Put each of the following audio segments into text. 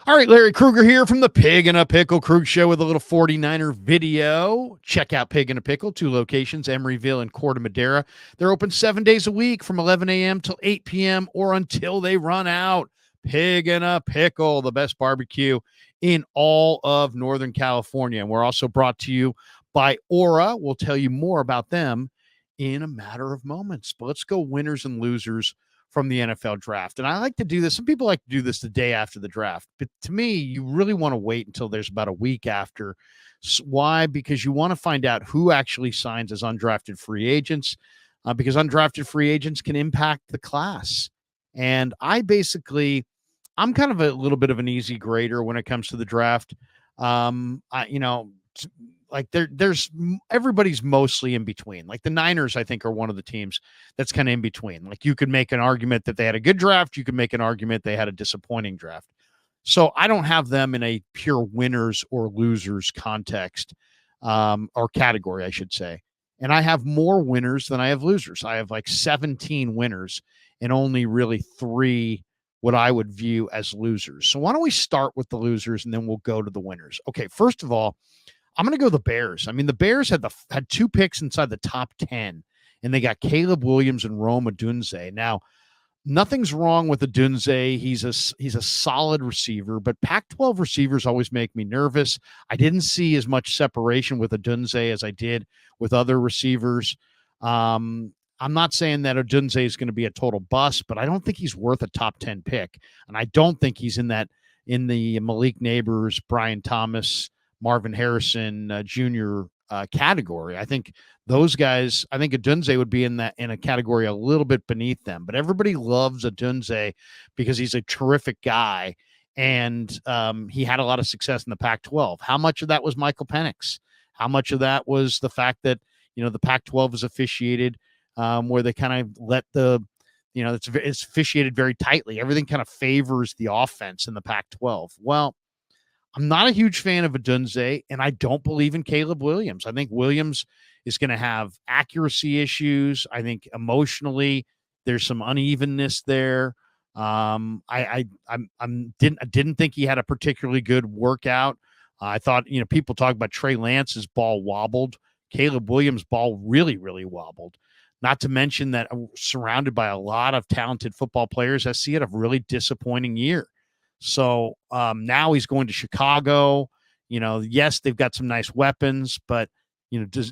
All right, Larry Krueger here from the Pig in a Pickle Krug Show with a little 49er video. Check out Pig in a Pickle, 2 locations, Emeryville and Corte Madera. They're open 7 days a week from 11 a.m. till 8 p.m. or until they run out. Pig in a Pickle, the best barbecue in all of Northern California. And we're also brought to you by Aura. We'll tell you more about them in a matter of moments. But let's go winners and losers from the NFL draft. And I like to do this. Some people like to do this the day after the draft. But to me, you really want to wait until there's about a week after. Why? Because you want to find out who actually signs as undrafted free agents, because undrafted free agents can impact the class. And I'm kind of a little bit of an easy grader when it comes to the draft. There's everybody's mostly in between. Like the Niners, I think, are one of the teams that's kind of in between. Like you could make an argument that they had a good draft. You could make an argument they had a disappointing draft. So I don't have them in a pure winners or losers context, or category, I should say. And I have more winners than I have losers. I have like 17 winners and only really 3 what I would view as losers. So why don't we start with the losers and then we'll go to the winners. Okay, first of all, I'm going to go the Bears. I mean, the Bears had 2 picks inside the top 10, and they got Caleb Williams and Rome Odunze. Now, nothing's wrong with Odunze. He's a solid receiver, but Pac-12 receivers always make me nervous. I didn't see as much separation with Odunze as I did with other receivers. I'm not saying that Odunze is going to be a total bust, but I don't think he's worth a top 10 pick, and I don't think he's in the Malik Neighbors, Brian Thomas, Marvin Harrison Jr. Category. I think those guys, I think Odunze would be in a category a little bit beneath them, but everybody loves Odunze because he's a terrific guy and he had a lot of success in the Pac-12. How much of that was Michael Penix? How much of that was the fact that, the Pac-12 is officiated where they kind of let it's officiated very tightly. Everything kind of favors the offense in the Pac-12. Well, I'm not a huge fan of Odunze, and I don't believe in Caleb Williams. I think Williams is going to have accuracy issues. I think emotionally there's some unevenness there. I didn't think he had a particularly good workout. I thought, people talk about Trey Lance's ball wobbled. Caleb Williams' ball really, really wobbled. Not to mention that surrounded by a lot of talented football players, SC had a really disappointing year. So now he's going to Chicago. Yes, they've got some nice weapons, but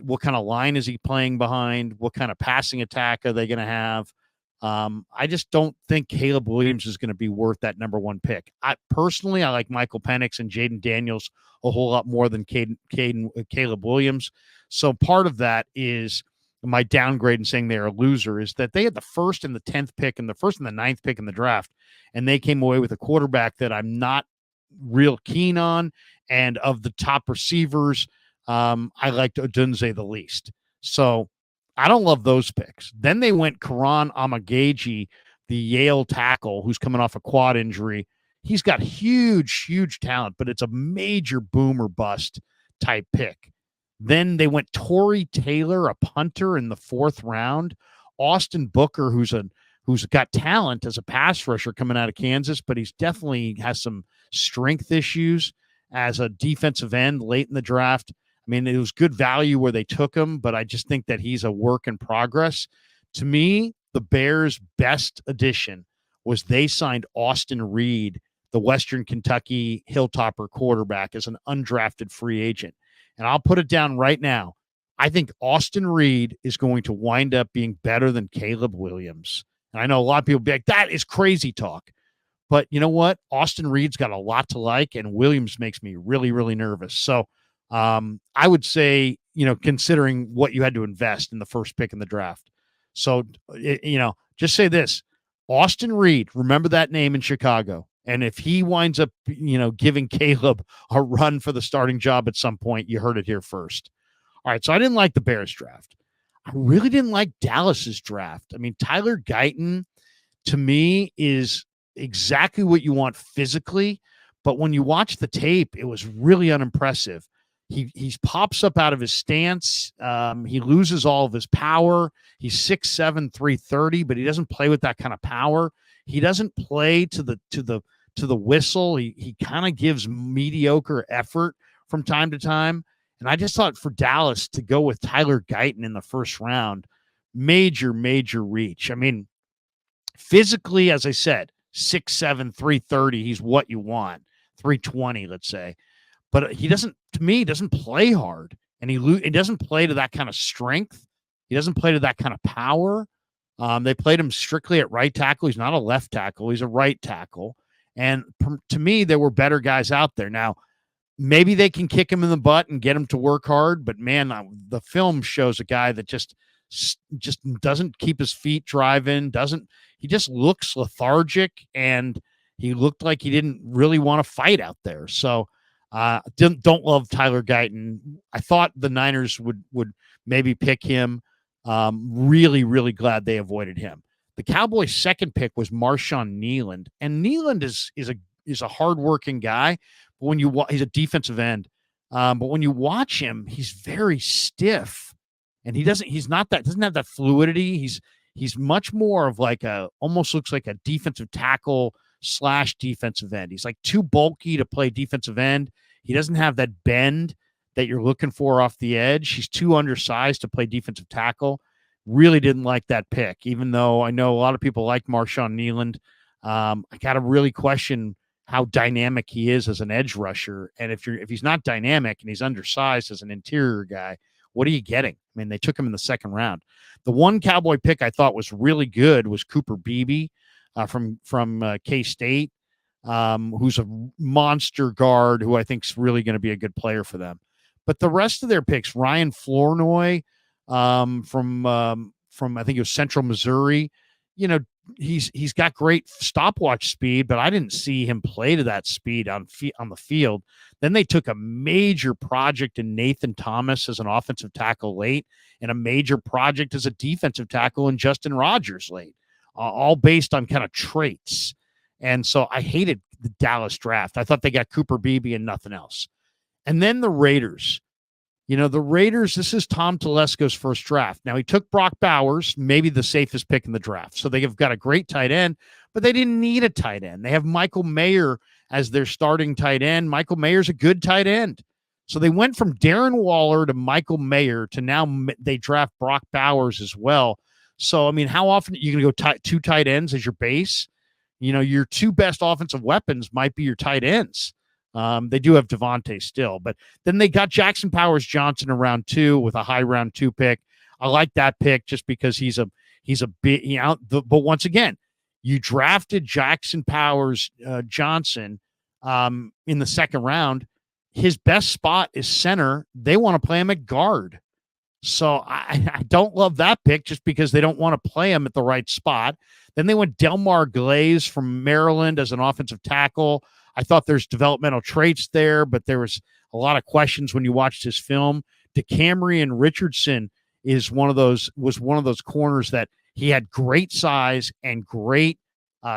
what kind of line is he playing behind? What kind of passing attack are they going to have? I just don't think Caleb Williams is going to be worth that number 1 pick. I like Michael Penix and Jaden Daniels a whole lot more than Caleb Williams. So part of that is my downgrade in saying they're a loser is that they had the 1st and the 10th pick and the 1st and the 9th pick in the draft, and they came away with a quarterback that I'm not real keen on. And of the top receivers, I liked Odunze the least. So I don't love those picks. Then they went Karan Amagaji, the Yale tackle, who's coming off a quad injury. He's got huge, huge talent, but it's a major boom or bust type pick. Then they went Torrey Taylor, a punter, in the 4th round. Austin Booker, who's got talent as a pass rusher coming out of Kansas, but he's definitely has some strength issues as a defensive end late in the draft. I mean, it was good value where they took him, but I just think that he's a work in progress. To me, the Bears' best addition was they signed Austin Reed, the Western Kentucky Hilltopper quarterback, as an undrafted free agent. And I'll put it down right now. I think Austin Reed is going to wind up being better than Caleb Williams. And I know a lot of people be like, that is crazy talk. But you know what? Austin Reed's got a lot to like, and Williams makes me really, really nervous. So I would say, considering what you had to invest in the 1st pick in the draft. So, just say this. Austin Reed, remember that name in Chicago. And if he winds up, giving Caleb a run for the starting job at some point, you heard it here first. All right, so I didn't like the Bears draft. I really didn't like Dallas's draft. I mean, Tyler Guyton, to me, is exactly what you want physically, but when you watch the tape, it was really unimpressive. He pops up out of his stance. He loses all of his power. He's 6'7", 330, but he doesn't play with that kind of power. He doesn't play to the to the whistle. He kind of gives mediocre effort from time to time. And I just thought for Dallas to go with Tyler Guyton in the first round, major, major reach. I mean, physically, as I said, 6'7", 330, he's what you want. 320, let's say. But he doesn't, to me, doesn't play hard. And he doesn't play to that kind of strength. He doesn't play to that kind of power. They played him strictly at right tackle. He's not a left tackle. He's a right tackle. And to me, there were better guys out there. Now, maybe they can kick him in the butt and get him to work hard. But, man, the film shows a guy that just doesn't keep his feet driving, he just looks lethargic, and he looked like he didn't really want to fight out there. So don't love Tyler Guyton. I thought the Niners would maybe pick him. Really, really glad they avoided him. The Cowboys' second pick was Marshawn Kneeland, and Kneeland is a hardworking guy. But when he's a defensive end, but when you watch him, he's very stiff, and doesn't have that fluidity. He's much more of like almost looks like a defensive tackle / defensive end. He's like too bulky to play defensive end. He doesn't have that bend that you're looking for off the edge. He's too undersized to play defensive tackle. Really didn't like that pick, even though I know a lot of people like Marshawn Kneeland. I got to really question how dynamic he is as an edge rusher. And if he's not dynamic and he's undersized as an interior guy, what are you getting? I mean, they took him in the second round. The one Cowboy pick I thought was really good was Cooper Beebe from K-State, who's a monster guard who I think is really going to be a good player for them. But the rest of their picks, Ryan Flournoy from I think it was Central Missouri, he's got great stopwatch speed, but I didn't see him play to that speed on the field. Then they took a major project in Nathan Thomas as an offensive tackle late, and a major project as a defensive tackle in Justin Rogers late, all based on kind of traits. And so I hated the Dallas draft. I thought they got Cooper Beebe and nothing else. And then the Raiders. The Raiders, this is Tom Telesco's first draft. Now, he took Brock Bowers, maybe the safest pick in the draft. So they've got a great tight end, but they didn't need a tight end. They have Michael Mayer as their starting tight end. Michael Mayer's a good tight end. So they went from Darren Waller to Michael Mayer to now they draft Brock Bowers as well. So, I mean, how often are you going to go two tight ends as your base? Your two best offensive weapons might be your tight ends. They do have Devontae still, but then they got Jackson Powers Johnson in round 2 with a high round 2 pick. I like that pick just because he's a bit, but once again, you drafted Jackson Powers Johnson in the second round. His best spot is center. They want to play him at guard. So I don't love that pick just because they don't want to play him at the right spot. Then they went Delmar Glaze from Maryland as an offensive tackle. I thought there's developmental traits there, but there was a lot of questions when you watched his film. DeCamerion Richardson was one of those corners that he had great size and great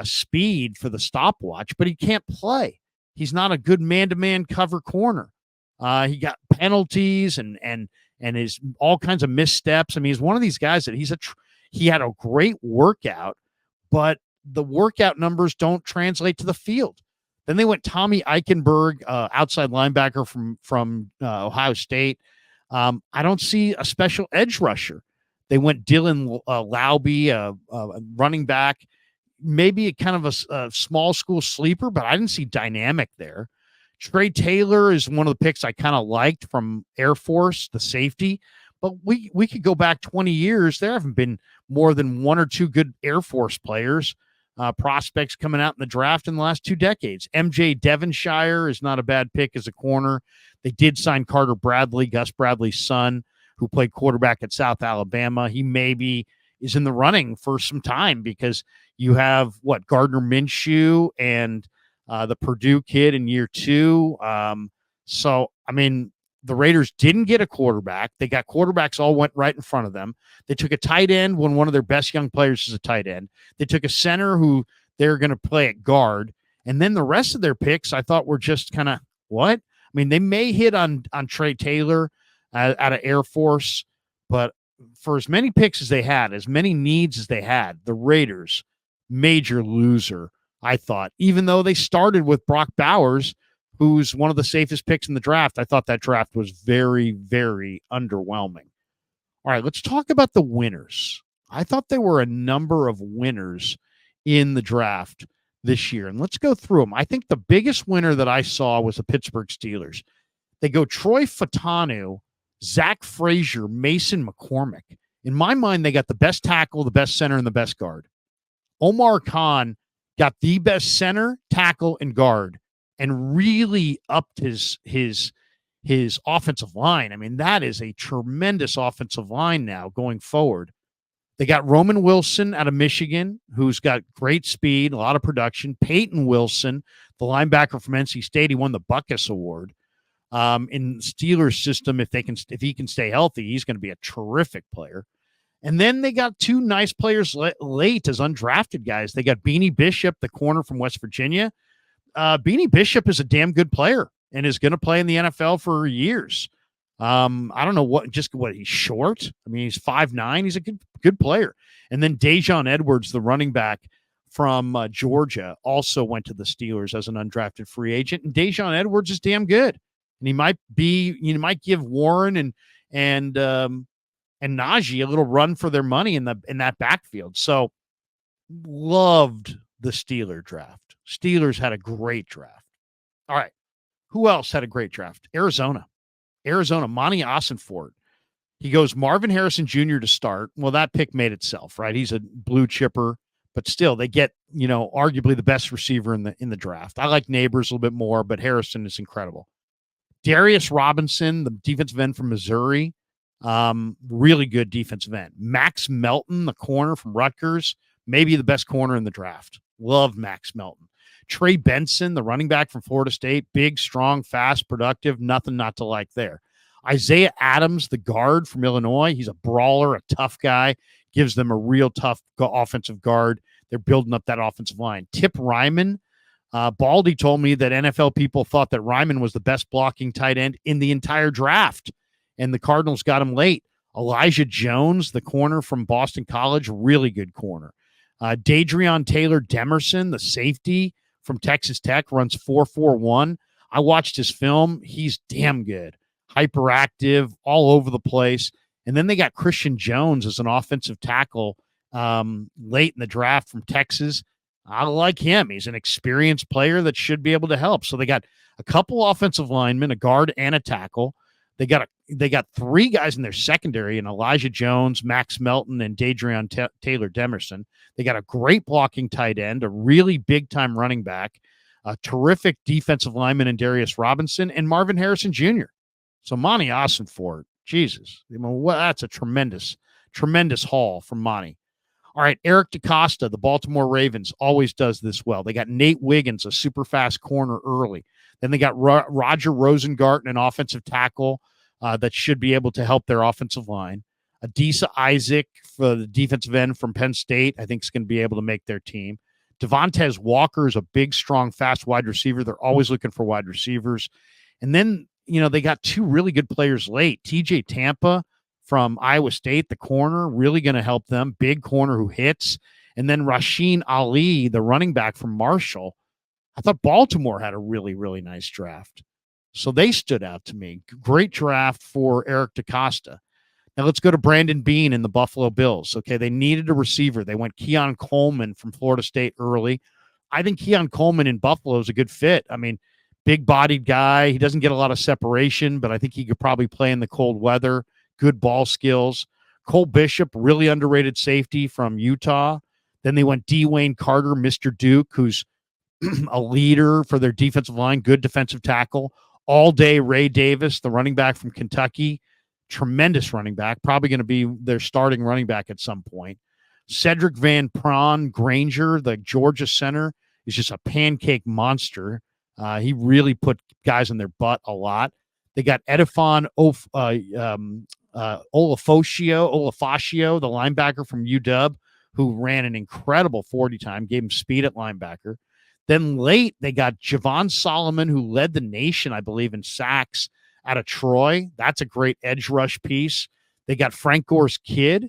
speed for the stopwatch, but he can't play. He's not a good man-to-man cover corner. He got penalties and his all kinds of missteps. I mean, he's one of these guys that he had a great workout, but the workout numbers don't translate to the field. Then they went Tommy Eichenberg, outside linebacker from Ohio State. I don't see a special edge rusher. They went Dylan Laube, running back, maybe a kind of a small school sleeper, but I didn't see dynamic there. Trey Taylor is one of the picks I kind of liked from Air Force, the safety. But we could go back 20 years. There haven't been more than one or two good Air Force players. Prospects coming out in the draft in the last 2 decades. MJ Devonshire is not a bad pick as a corner. They did sign Carter Bradley, Gus Bradley's son, who played quarterback at South Alabama. He maybe is in the running for some time because you have Gardner Minshew and the Purdue kid in year 2. So, I mean, the Raiders didn't get a quarterback. They got quarterbacks all went right in front of them. They took a tight end when one of their best young players is a tight end. They took a center who they're going to play at guard. And then the rest of their picks I thought were just kind of what? I mean, they may hit on Trey Taylor out of Air Force, but for as many picks as they had, as many needs as they had, the Raiders, major loser I thought, even though they started with Brock Bowers, who's one of the safest picks in the draft. I thought that draft was very, very underwhelming. All right, let's talk about the winners. I thought there were a number of winners in the draft this year, and let's go through them. I think the biggest winner that I saw was the Pittsburgh Steelers. They go Troy Fautanu, Zach Frazier, Mason McCormick. In my mind, they got the best tackle, the best center, and the best guard. Omar Khan got the best center, tackle, and guard, and really upped his offensive line. I mean, that is a tremendous offensive line now going forward. They got Roman Wilson out of Michigan, who's got great speed, a lot of production. Peyton Wilson, the linebacker from NC State, he won the Buckus Award. In the Steelers system, if he can stay healthy, he's going to be a terrific player. And then they got two nice players late as undrafted guys. They got Beanie Bishop, the corner from West Virginia. Beanie Bishop is a damn good player and is going to play in the NFL for years. I don't know what he's short. I mean, he's 5'9". He's a good player. And then Dajon Edwards, the running back from Georgia, also went to the Steelers as an undrafted free agent. And Dajon Edwards is damn good. And he might give Warren and Najee a little run for their money in that backfield. So loved the Steeler draft. Steelers had a great draft. All right. Who else had a great draft? Arizona, Monty Ossenfort. He goes Marvin Harrison Jr. to start. Well, that pick made itself, right? He's a blue chipper, but still they get, arguably the best receiver in the draft. I like Neighbors a little bit more, but Harrison is incredible. Darius Robinson, the defensive end from Missouri, really good defensive end. Max Melton, the corner from Rutgers, maybe the best corner in the draft. Love Max Melton. Trey Benson, the running back from Florida State, big, strong, fast, productive, nothing not to like there. Isaiah Adams, the guard from Illinois, he's a brawler, a tough guy, gives them a real tough offensive guard. They're building up that offensive line. Tip Ryman, Baldy told me that NFL people thought that Ryman was the best blocking tight end in the entire draft, and the Cardinals got him late. Elijah Jones, the corner from Boston College, really good corner. Dadrion Taylor Demerson, the safety from Texas Tech, runs 4.41. I watched his film. He's damn good. Hyperactive, all over the place. And then they got Christian Jones as an offensive tackle late in the draft from Texas. I like him. He's an experienced player that should be able to help. So they got a couple offensive linemen, a guard and a tackle. They got three guys in their secondary, and Elijah Jones, Max Melton, and Dadrion Taylor Demerson. They got a great blocking tight end, a really big-time running back, a terrific defensive lineman in Darius Robinson, and Marvin Harrison Jr. So Monty Ossenfort, Jesus. That's a tremendous, tremendous haul from Monty. All right, Eric DeCosta, the Baltimore Ravens, always does this well. They got Nate Wiggins, a super fast corner early. Then they got Roger Rosengarten, an offensive tackle that should be able to help their offensive line. Adisa Isaac, for the defensive end from Penn State, I think is going to be able to make their team. Devontae Walker is a big, strong, fast wide receiver. They're always looking for wide receivers. And then, they got two really good players late. TJ Tampa from Iowa State, the corner, really going to help them. Big corner who hits. And then Rasheen Ali, the running back from Marshall. I thought Baltimore had a really, really nice draft. So they stood out to me. Great draft for Eric DeCosta. Now let's go to Brandon Beane and the Buffalo Bills. Okay, they needed a receiver. They went Keon Coleman from Florida State early. I think Keon Coleman in Buffalo is a good fit. I mean, big-bodied guy. He doesn't get a lot of separation, but I think he could probably play in the cold weather. Good ball skills. Cole Bishop, really underrated safety from Utah. Then they went Dwayne Carter, Mr. Duke, who's a leader for their defensive line, good defensive tackle. All day Ray Davis, the running back from Kentucky, tremendous running back, probably going to be their starting running back at some point. Cedric Van Pran Granger, the Georgia center, is just a pancake monster. He really put guys in their butt a lot. They got Edifon Olafosio, the linebacker from UW, who ran an incredible 40 time, gave him speed at linebacker. Then late, they got Javon Solomon, who led the nation, I believe, in sacks out of Troy. That's a great edge rush piece. They got Frank Gore's kid,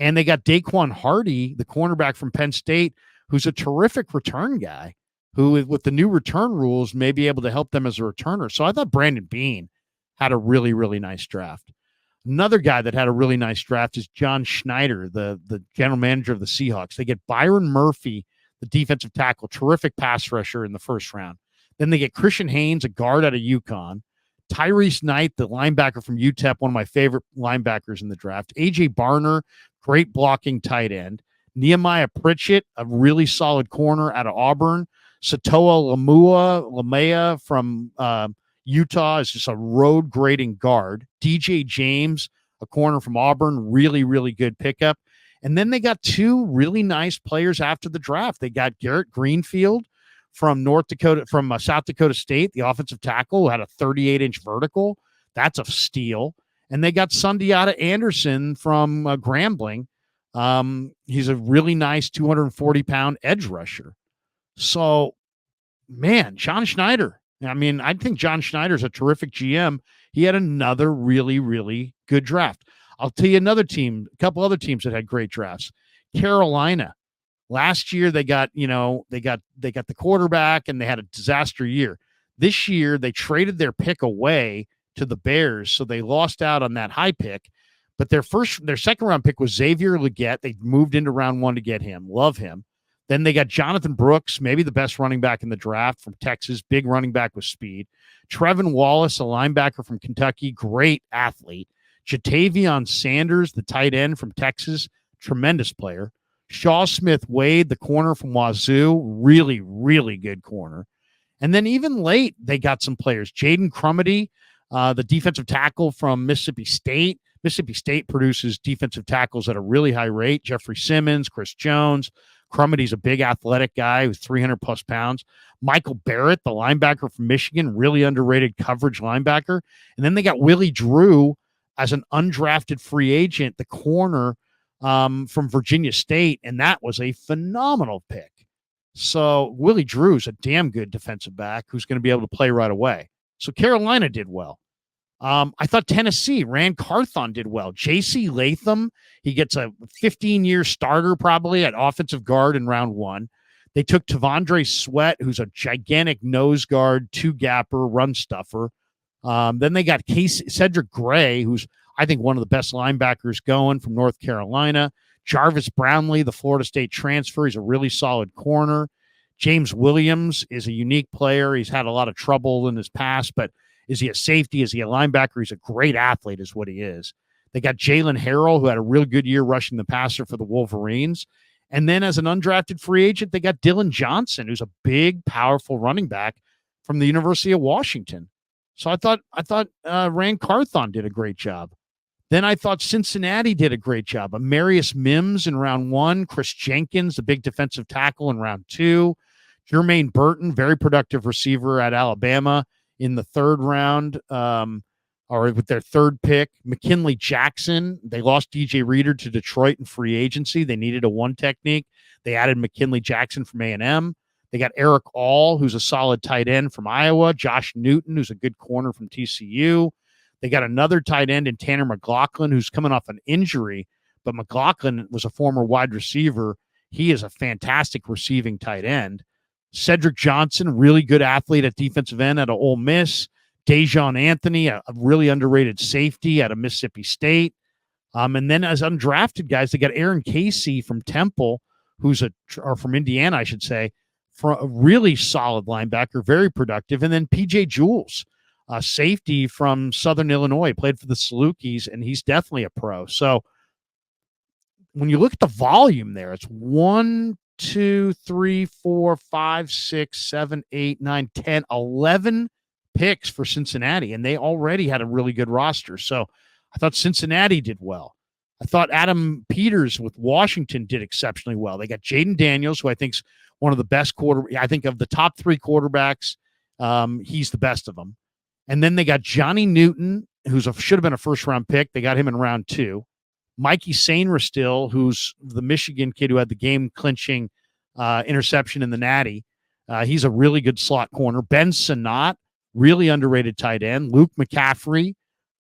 and they got Daquan Hardy, the cornerback from Penn State, who's a terrific return guy, who with the new return rules may be able to help them as a returner. So I thought Brandon Beane had a really, really nice draft. Another guy that had a really nice draft is John Schneider, the general manager of the Seahawks. They get Byron Murphy, the defensive tackle, terrific pass rusher in the first round. Then they get Christian Haynes, a guard out of UConn. Tyrese Knight, the linebacker from UTEP, one of my favorite linebackers in the draft. A.J. Barner, great blocking tight end. Nehemiah Pritchett, a really solid corner out of Auburn. Satoa Lamea from Utah is just a road grading guard. DJ James, a corner from Auburn, really, really good pickup. And then they got two really nice players after the draft. They got Garrett Greenfield from South Dakota State, the offensive tackle, who had a 38-inch vertical. That's a steal. And they got Sundiata Anderson from Grambling. He's a really nice 240-pound edge rusher. So, man, John Schneider. I mean, I think John Schneider's a terrific GM. He had another really, really good draft. I'll tell you another team, a couple other teams that had great drafts. Carolina. Last year they got the quarterback and they had a disaster year. This year they traded their pick away to the Bears, so they lost out on that high pick. But their second round pick was Xavier Legette. They moved into round 1 to get him. Love him. Then they got Jonathan Brooks, maybe the best running back in the draft from Texas, big running back with speed. Trevin Wallace, a linebacker from Kentucky, great athlete. Jatavion Sanders, the tight end from Texas, tremendous player. Shaw Smith Wade, the corner from Wazoo, really, really good corner. And then even late, they got some players. Jaden Crumedy, the defensive tackle from Mississippi State. Mississippi State produces defensive tackles at a really high rate. Jeffrey Simmons, Chris Jones. Crumedy's a big athletic guy who's 300-plus pounds. Michael Barrett, the linebacker from Michigan, really underrated coverage linebacker. And then they got Willie Drew as an undrafted free agent, the corner from Virginia State, and that was a phenomenal pick. So Willie Drew's a damn good defensive back who's going to be able to play right away. So Carolina did well. I thought Tennessee, Rand Carthon did well. J.C. Latham, he gets a 15-year starter probably at offensive guard in round 1. They took Tavondre Sweat, who's a gigantic nose guard, two-gapper, run stuffer. Then they got Cedric Gray, who's I think one of the best linebackers going from North Carolina. Jarvis Brownlee, the Florida State transfer. He's a really solid corner. James Williams is a unique player. He's had a lot of trouble in his past, but is he a safety? Is he a linebacker? He's a great athlete is what he is. They got Jalen Harrell, who had a real good year rushing the passer for the Wolverines. And then as an undrafted free agent, they got Dylan Johnson, who's a big, powerful running back from the University of Washington. So I thought Rand Carthon did a great job. Then I thought Cincinnati did a great job. Amarius Mims in round 1, Chris Jenkins, the big defensive tackle in round 2, Jermaine Burton, very productive receiver at Alabama in the 3rd round, or with their 3rd pick. McKinley Jackson, they lost DJ Reader to Detroit in free agency. They needed a one technique. They added McKinley Jackson from A&M. They got Eric All, who's a solid tight end from Iowa. Josh Newton, who's a good corner from TCU. They got another tight end in Tanner McLaughlin, who's coming off an injury, but McLaughlin was a former wide receiver. He is a fantastic receiving tight end. Cedric Johnson, really good athlete at defensive end at Ole Miss. Dejon Anthony, a really underrated safety at a Mississippi State. And then as undrafted guys, they got Aaron Casey from Temple, or from Indiana, I should say, for a really solid linebacker, very productive. And then PJ Jules, a safety from Southern Illinois, played for the Salukis, and he's definitely a pro. So when you look at the volume there, it's 1, 2, 3, 4, 5, 6, 7, 8, 9, 10, 11 picks for Cincinnati, and they already had a really good roster. So I thought Cincinnati did well. I thought Adam Peters with Washington did exceptionally well. They got Jaden Daniels, who I think's one of the best I think of the top 3 quarterbacks, he's the best of them. And then they got Johnny Newton, should have been a first-round pick. They got him in round 2. Mikey Sainristil, who's the Michigan kid who had the game-clinching interception in the Natty. He's a really good slot corner. Ben Sinnott, really underrated tight end. Luke McCaffrey,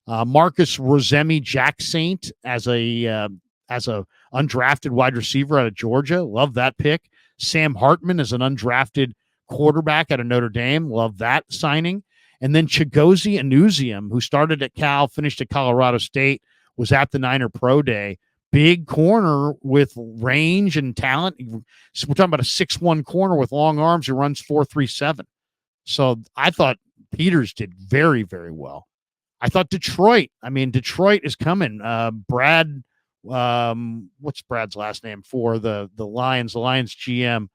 Marcus Rosemi Jack Saint as a undrafted wide receiver out of Georgia. Love that pick. Sam Hartman is an undrafted quarterback out of Notre Dame. Love that signing. And then Chigozie Anuzium, who started at Cal, finished at Colorado State, was at the Niner Pro Day. Big corner with range and talent. We're talking about a 6'1" corner with long arms who runs 4.37. So I thought Peters did very, very well. I thought Detroit is coming. Brad, what's Brad's last name for the Lions GM?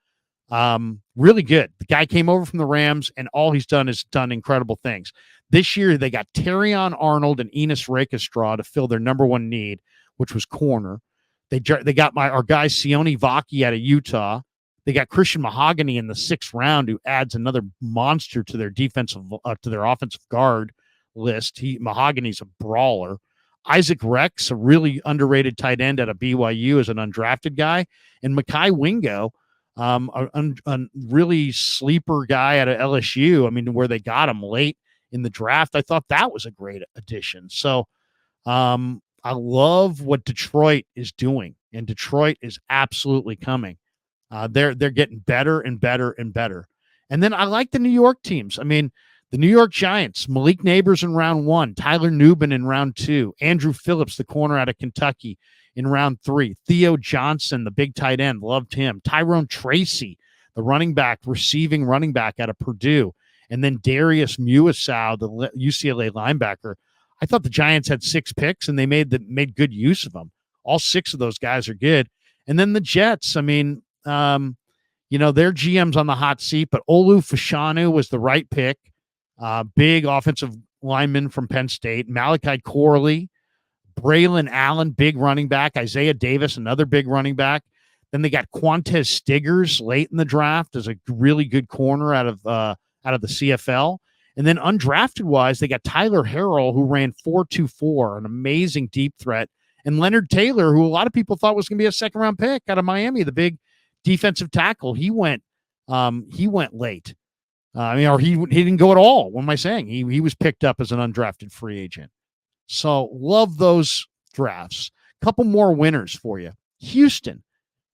Really good. The guy came over from the Rams, and all he's done is done incredible things. This year, they got Terrion Arnold and Enos Rakestraw to fill their number one need, which was corner. They got our guy Sione Vaki out of Utah. They got Christian Mahogany in the 6th round, who adds another monster to their to their offensive guard list. Mahogany's a brawler. Isaac Rex, a really underrated tight end out of BYU, is an undrafted guy, and Mekhi Wingo, a really sleeper guy out of LSU. I mean, where they got him late in the draft. I thought that was a great addition. So I love what Detroit is doing, and Detroit is absolutely coming. They're getting better and better and better. And then I like the New York teams. I mean, the New York Giants, Malik Neighbors in round 1, Tyler Nubin in round 2, Andrew Phillips, the corner out of Kentucky, in round 3, Theo Johnson, the big tight end, loved him, Tyrone Tracy, the receiving running back out of Purdue, and then Darius Muasau, the UCLA linebacker. I thought the Giants had 6 picks, and they made good use of them. All 6 of those guys are good. And then the Jets, I mean, their GM's on the hot seat, but Olu Fashanu was the right pick. Big offensive lineman from Penn State. Malachi Corley, Braylon Allen, big running back. Isaiah Davis, another big running back. Then they got Quantez Stiggers late in the draft as a really good corner out of the CFL. And then undrafted wise, they got Tyler Harrell, who ran 4.24, an amazing deep threat, and Leonard Taylor, who a lot of people thought was going to be a 2nd-round pick out of Miami, the big defensive tackle. He went late. He didn't go at all. What am I saying? He was picked up as an undrafted free agent. So love those drafts. Couple more winners for you. Houston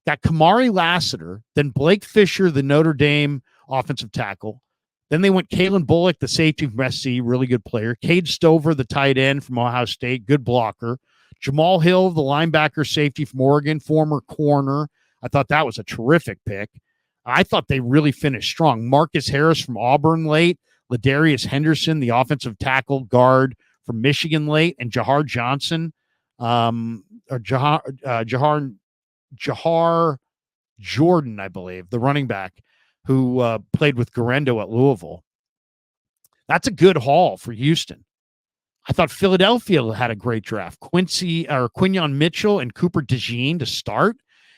got Kamari Lassiter, then Blake Fisher, the Notre Dame offensive tackle. Then they went Kalen Bullock, the safety from SC, really good player. Cade Stover, the tight end from Ohio State, good blocker. Jamal Hill, the linebacker safety from Oregon, former corner. I thought that was a terrific pick. I thought they really finished strong. Marcus Harris from Auburn late, Ladarius Henderson, the offensive tackle guard from Michigan late, and Jahar Johnson, Jahar Jordan, I believe, the running back who played with Garendo at Louisville. That's a good haul for Houston. I thought Philadelphia had a great draft. Quinyon Mitchell and Cooper DeJean to start.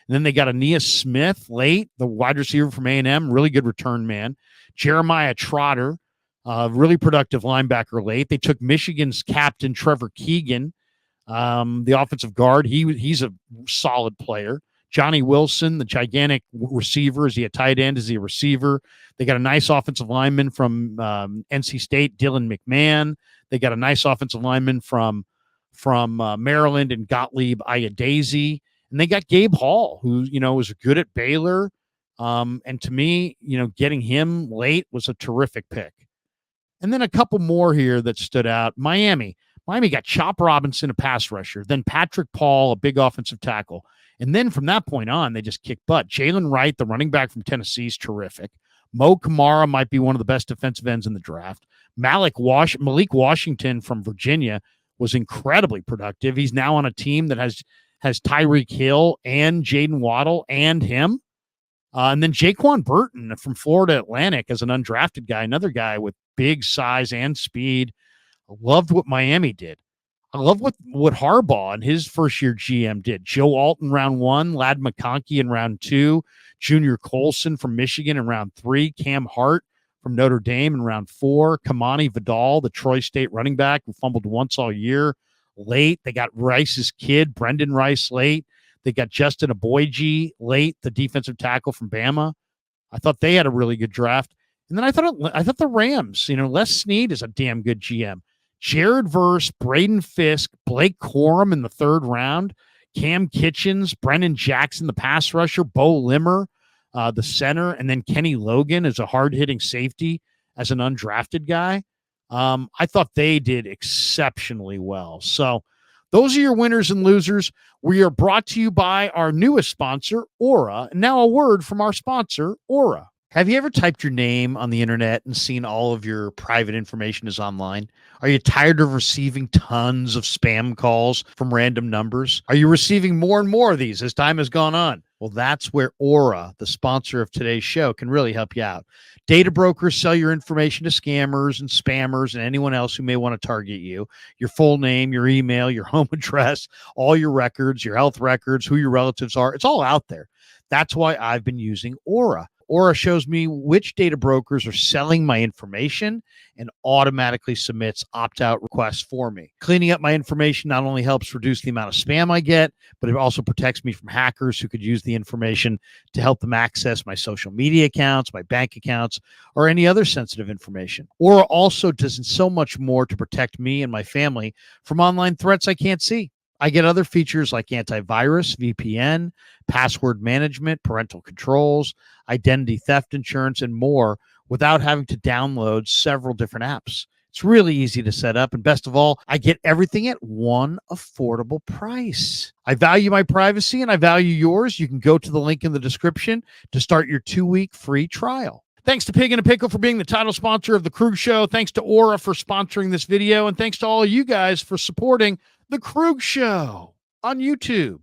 And then they got Aeneas Smith late, the wide receiver from A&M, really good return man. Jeremiah Trotter, really productive linebacker late. They took Michigan's captain, Trevor Keegan, the offensive guard. He's a solid player. Johnny Wilson, the gigantic receiver. Is he a tight end? Is he a receiver? They got a nice offensive lineman from NC State, Dylan McMahon. They got a nice offensive lineman from Maryland and Gottlieb Ayadazy. And they got Gabe Hall, who, was good at Baylor. And to me, getting him late was a terrific pick. And then a couple more here that stood out. Miami got Chop Robinson, a pass rusher. Then Patrick Paul, a big offensive tackle. And then from that point on, they just kicked butt. Jalen Wright, the running back from Tennessee, is terrific. Mo Kamara might be one of the best defensive ends in the draft. Malik Washington from Virginia was incredibly productive. He's now on a team that has Tyreek Hill and Jaden Waddle and him. And then Jaquan Burton from Florida Atlantic as an undrafted guy, another guy with big size and speed. I loved what Miami did. I love what Harbaugh and his first-year GM did. Joe Alt in round 1, Ladd McConkey in round 2, Junior Colson from Michigan in round 3, Cam Hart from Notre Dame in round 4, Kamani Vidal, the Troy State running back who fumbled once all year, late. They got Rice's kid, Brendan Rice, late. They got Justin Aboyji late, the defensive tackle from Bama. I thought they had a really good draft. And then I thought the Rams, Les Snead is a damn good GM. Jared Verse, Braden Fisk, Blake Corum in the 3rd round, Cam Kitchens, Brennan Jackson, the pass rusher, Bo Limmer, the center, and then Kenny Logan as a hard-hitting safety as an undrafted guy. I thought they did exceptionally well. So those are your winners and losers. We are brought to you by our newest sponsor, Aura. And now a word from our sponsor, Aura. Have you ever typed your name on the internet and seen all of your private information is online? Are you tired of receiving tons of spam calls from random numbers? Are you receiving more and more of these as time has gone on? Well, that's where Aura, the sponsor of today's show, can really help you out. Data brokers sell your information to scammers and spammers and anyone else who may want to target you. Your full name, your email, your home address, all your records, your health records, who your relatives are. It's all out there. That's why I've been using Aura. Aura shows me which data brokers are selling my information and automatically submits opt-out requests for me. Cleaning up my information not only helps reduce the amount of spam I get, but it also protects me from hackers who could use the information to help them access my social media accounts, my bank accounts, or any other sensitive information. Aura also does so much more to protect me and my family from online threats I can't see. I get other features like antivirus, VPN, password management, parental controls, identity theft insurance, and more without having to download several different apps. It's really easy to set up. And best of all, I get everything at one affordable price. I value my privacy and I value yours. You can go to the link in the description to start your 2-week free trial. Thanks to Pig and a Pickle for being the title sponsor of The Krug Show. Thanks to Aura for sponsoring this video. And thanks to all of you guys for supporting The Krug Show on YouTube.